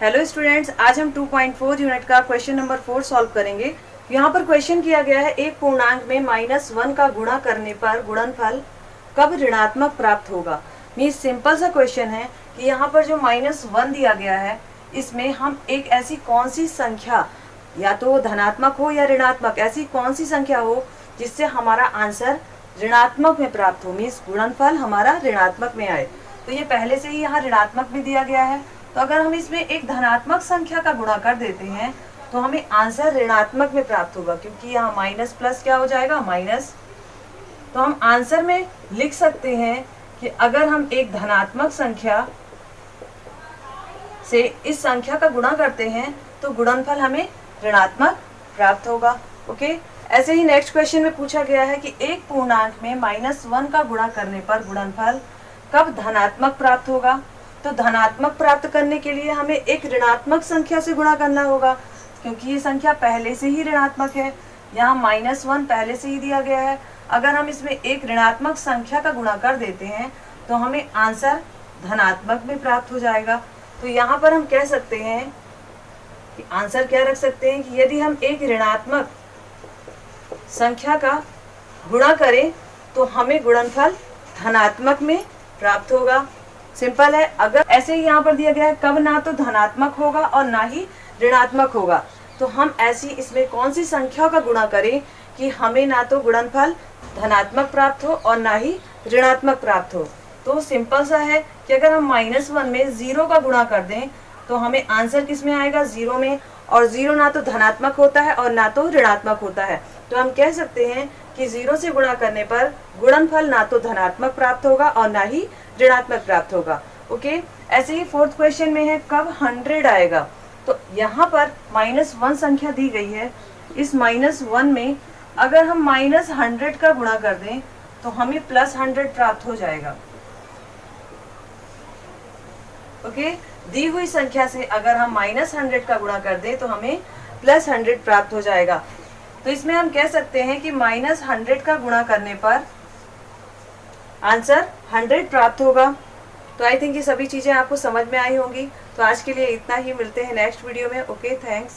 Hello students, आज हम 2.4 unit का क्वेश्चन नंबर 4 सॉल्व करेंगे। यहाँ पर क्वेश्चन किया गया है एक पूर्णांक में -1 का गुणा करने पर गुणनफल कब ऋणात्मक प्राप्त होगा। मीन्स सिंपल सा क्वेश्चन है कि यहाँ पर जो -1 दिया गया है इसमें हम एक ऐसी कौन सी संख्या, या तो धनात्मक हो या ऋणात्मक, ऐसी कौन सी संख्या हो जिससे हमारा आंसर ऋणात्मक में प्राप्त हो, मीन्स गुणनफल हमारा ऋणात्मक में आए। तो ये पहले से ही यहाँ ऋणात्मक में दिया गया है, तो अगर हम इसमें एक धनात्मक संख्या का गुणा कर देते हैं तो हमें आंसर ऋणात्मक में प्राप्त होगा, क्योंकि यहाँ माइनस प्लस क्या हो जाएगा, माइनस। तो हम आंसर में लिख सकते हैं कि अगर हम एक धनात्मक संख्या से इस संख्या का गुणा करते हैं तो गुणनफल हमें ऋणात्मक प्राप्त होगा। ओके, ऐसे ही नेक्स्ट क्वेश्चन में पूछा गया है कि एक पूर्णांक में -1 का गुणा करने पर गुणनफल कब धनात्मक प्राप्त होगा। तो धनात्मक प्राप्त करने के लिए हमें एक ऋणात्मक संख्या से गुणा करना होगा, क्योंकि ये संख्या पहले से ही ऋणात्मक है। यहाँ -1 पहले से ही दिया गया है। अगर हम इसमें एक ऋणात्मक संख्या का गुणा कर देते हैं तो हमें आंसर धनात्मक में प्राप्त हो जाएगा। तो यहाँ पर हम कह सकते हैं कि आंसर क्या रख सकते हैं कि यदि हम एक ऋणात्मक संख्या का गुणा करें तो हमें गुणनफल धनात्मक में प्राप्त होगा। सिंपल है। अगर ऐसे ही यहाँ पर दिया गया है कब ना तो धनात्मक होगा और ना ही ऋणात्मक होगा, तो हम ऐसी इसमें कौन सी संख्या का गुणा करें कि हमें ना तो गुणनफल धनात्मक प्राप्त हो और ना ही ऋणात्मक प्राप्त हो। तो सिंपल सा है कि अगर हम -1 में 0 का गुणा कर दें तो हमें आंसर किस में आएगा, 0 में। और 0 ना तो धनात्मक होता है और ना तो ऋणात्मक होता है, तो हम कह सकते हैं कि 0 से गुणा करने पर गुणनफल ना तो धनात्मक प्राप्त होगा और ना ही ऋणात्मक प्राप्त होगा। ओके, ऐसे ही फोर्थ क्वेश्चन में है कब 100 आएगा। तो यहाँ पर -1 संख्या दी गई है, इस -1 में अगर हम -100 का गुणा कर दें तो हमें +100 प्राप्त हो जाएगा। ओके, दी हुई संख्या से अगर हम -100 का गुणा कर दें तो हमें +100 प्राप्त हो जाएगा। तो इसमें हम कह सकते हैं कि -100 का गुणा करने पर आंसर 100 प्राप्त होगा। तो आई थिंक ये सभी चीज़ें आपको समझ में आई होंगी। तो आज के लिए इतना ही, मिलते हैं नेक्स्ट वीडियो में। Okay, thanks.